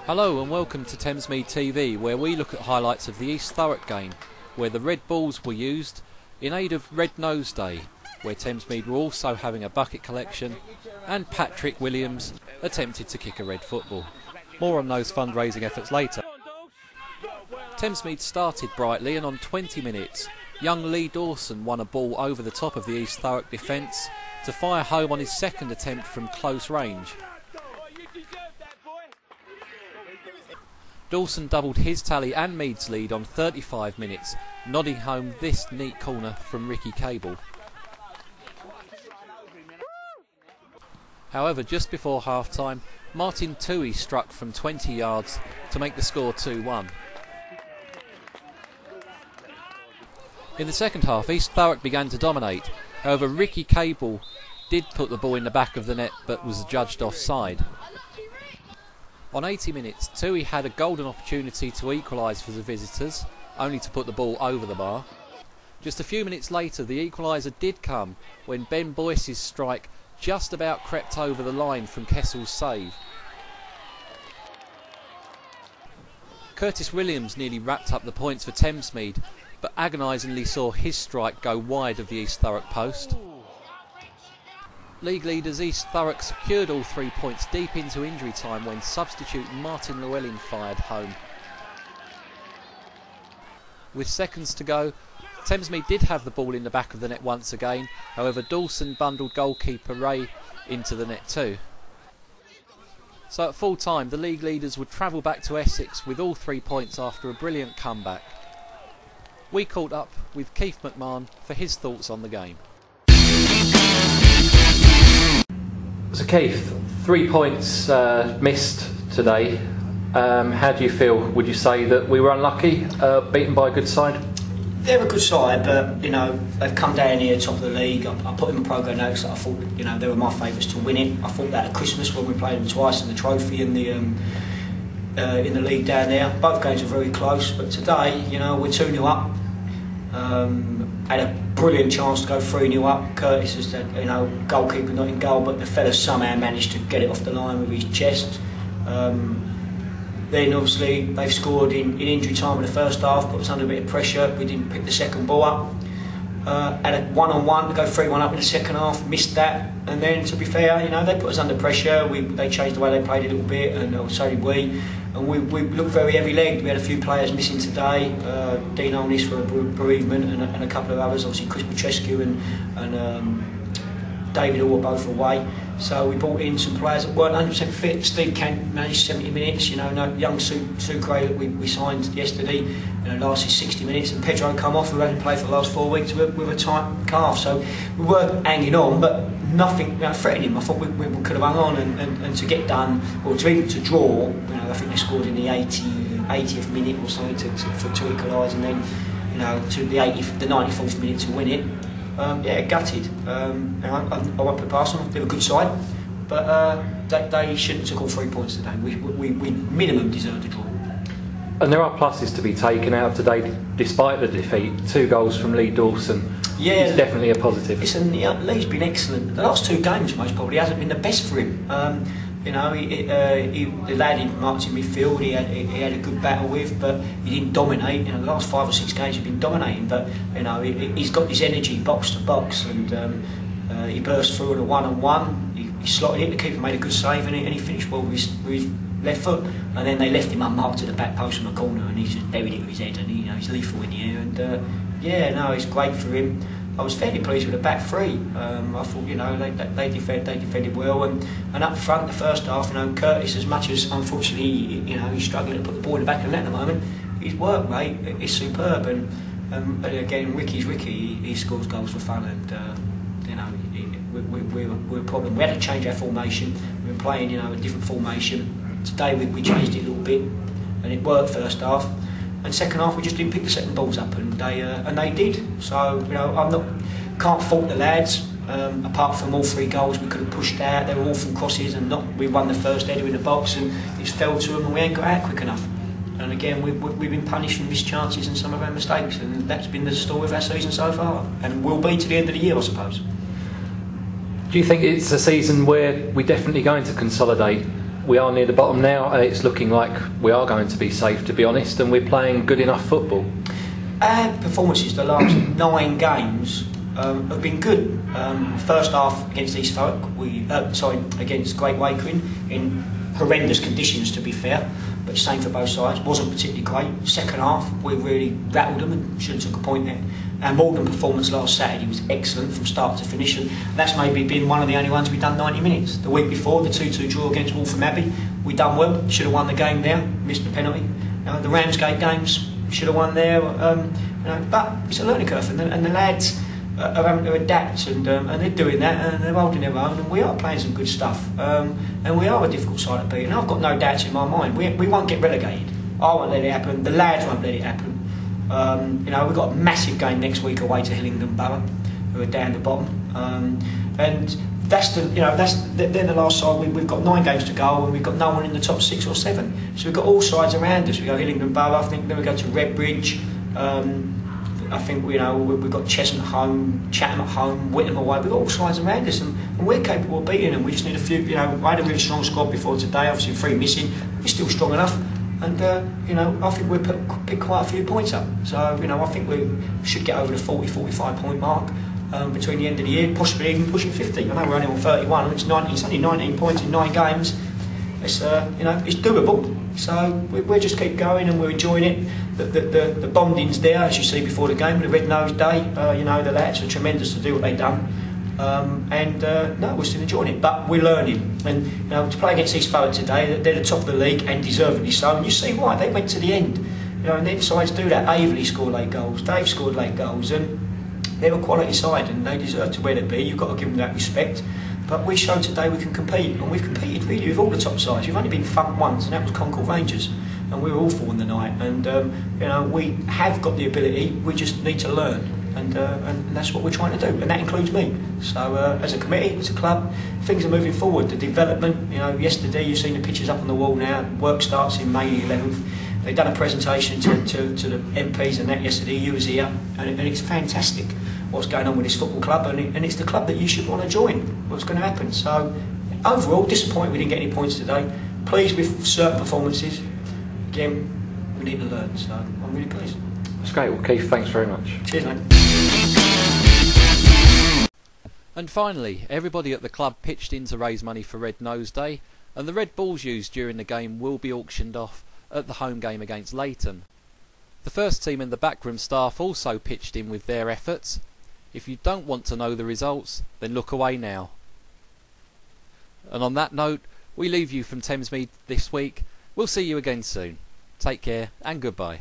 Hello and welcome to Thamesmead TV, where we look at highlights of the East Thurrock game, where the red balls were used in aid of Red Nose Day, where Thamesmead were also having a bucket collection, and Patrick Williams attempted to kick a red football. More on those fundraising efforts later. Thamesmead started brightly, and on 20 minutes, young Lee Dawson won a ball over the top of the East Thurrock defence to fire home on his second attempt from close range. Dawson doubled his tally and Mead's lead on 35 minutes, nodding home this neat corner from Ricky Cable. However, just before half-time, Martin Toohey struck from 20 yards to make the score 2-1. In the second half, East Thurrock began to dominate. However, Ricky Cable did put the ball in the back of the net but was judged offside. On 80 minutes, Toohey had a golden opportunity to equalise for the visitors, only to put the ball over the bar. Just a few minutes later, the equaliser did come when Ben Boyce's strike just about crept over the line from Kessel's save. Curtis Williams nearly wrapped up the points for Thamesmead, but agonisingly saw his strike go wide of the East Thurrock post. League leaders East Thurrock secured all 3 points deep into injury time when substitute Martin Llewellyn fired home. With seconds to go, Thamesmead did have the ball in the back of the net once again. However, Dawson bundled goalkeeper Ray into the net too. So at full time, the league leaders would travel back to Essex with all 3 points after a brilliant comeback. We caught up with Keith McMahon for his thoughts on the game. So Keith, 3 points missed today. How do you feel? Would you say that we were unlucky, beaten by a good side? They're a good side, but you know they've come down here top of the league. I put in my programme notes that I thought they were my favourites to win it. I thought that at Christmas when we played them twice in the trophy and in the league down there. Both games were very close, but today we're 2-0 up. Had a brilliant chance to go 3-0 up. Curtis is the goalkeeper not in goal, but the fella somehow managed to get it off the line with his chest. Then obviously they've scored in injury time in the first half, put us under a bit of pressure. We didn't pick the second ball up. Had a one-on-one to go 3-1 up in the second half, missed that, and then to be fair, they put us under pressure. They changed the way they played a little bit, and so did we. And we looked very heavy-legged. We had a few players missing today. Dean Olnis for a bereavement, and a couple of others. Obviously, Chris Petrescu and David Hall were both away. So we brought in some players that weren't 100% fit. Steve Kent managed 70 minutes. Young Sucre that we signed yesterday, lasted 60 minutes, and Pedro come off, who hadn't played for the last 4 weeks with a tight calf. So we were hanging on, but nothing threatening him. I thought we could have hung on and to get done, or to even to draw. I think they scored in the 80th minute or something for to equalise, and then to the 94th minute to win it. Gutted. I won't put past them. They're a good side, but they shouldn't have took all 3 points today. We minimum deserved a draw. And there are pluses to be taken out today, despite the defeat. 2 goals from Lee Dawson. Yeah, it's definitely a positive. Listen, Lee's been excellent. The last 2 games, most probably, hasn't been the best for him. The lad in marked in midfield, he had a good battle with, but he didn't dominate. The last 5 or 6 games he's been dominating, but he's got his energy box to box, and he burst through on a one-on-one. He slotted it. The keeper made a good save, and he finished well with his left foot. And then they left him unmarked at the back post from the corner, and he just buried it with his head, and he's lethal in the air. And it's great for him. I was fairly pleased with the back 3. I thought they defended well, and up front the first half, Curtis, as much as unfortunately he's struggling to put the ball in the back of the net at the moment, his work rate is superb, and again Ricky's Ricky. He scores goals for fun, and we're a problem. We had to change our formation. We've been playing a different formation. Today we changed it a little bit, and it worked first half. And second half we just didn't pick the second balls up, and they did. So can't fault the lads. Apart from all 3 goals we could have pushed out, they were awful crosses, and we won the first header in the box, and it fell to them, and we ain't got out quick enough. And again we've been punished for missed chances and some of our mistakes, and that's been the story of our season so far, and will be to the end of the year, I suppose. Do you think it's a season where we're definitely going to consolidate we are near the bottom now. It's looking like we are going to be safe, to be honest, and we're playing good enough football. Our performances the last 9 games have been good. First half against East Thurrock, against Great Wakering in horrendous conditions, to be fair, but same for both sides. Wasn't particularly great. Second half, we really rattled them and should have took a point there. Our Malden performance last Saturday was excellent from start to finish, and that's maybe been one of the only ones we've done 90 minutes. The week before, the 2-2 draw against Waltham Abbey, we done well. Should have won the game there. Missed the penalty. The Ramsgate games, should have won there. But it's a learning curve, and the lads are having to adapt, and they're doing that, and they're holding their own, and we are playing some good stuff, and we are a difficult side to beat, and I've got no doubts in my mind. We won't get relegated. I won't let it happen. The lads won't let it happen. We've got a massive game next week away to Hillingdon Borough, who are down the bottom, and that's they're the last side. We've got 9 games to go, and we've got no one in the top 6 or 7. So we've got all sides around us. We go Hillingdon Borough, I think, then we go to Redbridge. I think we've got Cheshunt at home, Chatham at home, Whittam away. We've got all sides around us, and we're capable of beating them. We just need a few. I had a really strong squad before today. Obviously 3 missing. We're still strong enough, and I think we'll pick quite a few points up. So I think we should get over the 40-45 point mark between the end of the year, possibly even pushing 50. I know we're only on 31. It's only 19 points in 9 games. It's it's doable. So we'll just keep going, and we're enjoying it. The bonding's there, as you see before the game, the Red Nose Day. The lads are tremendous to do what they've done, we're still enjoying it. But we're learning, and to play against East Thurrock today, they're the top of the league, and deservedly so. And you see why they went to the end. And their sides do that. Averley scored late goals. Dave scored late goals, and they're a quality side, and they deserve to where they be. You've got to give them that respect. But we showed today we can compete, and we've competed really with all the top sides. We've only been thumped once, and that was Concord Rangers, and we were awful in the night. And we have got the ability. We just need to learn, and that's what we're trying to do, and that includes me. So as a committee, as a club, things are moving forward. The development, yesterday you've seen the pictures up on the wall now. Work starts in May 11th. They've done a presentation to the MPs and that yesterday. You was here, and it's fantastic what's going on with this football club, and it's the club that you should want to join. What's going to happen? So overall, disappointed we didn't get any points today. Pleased with certain performances. Again, we need to learn. So I'm really pleased. That's great. Well, Keith, thanks very much. Cheers, mate. And finally, everybody at the club pitched in to raise money for Red Nose Day, and the red balls used during the game will be auctioned off at the home game against Leighton. The first team and the backroom staff also pitched in with their efforts. If you don't want to know the results, then look away now. And on that note, we leave you from Thamesmead this week. We'll see you again soon. Take care and goodbye.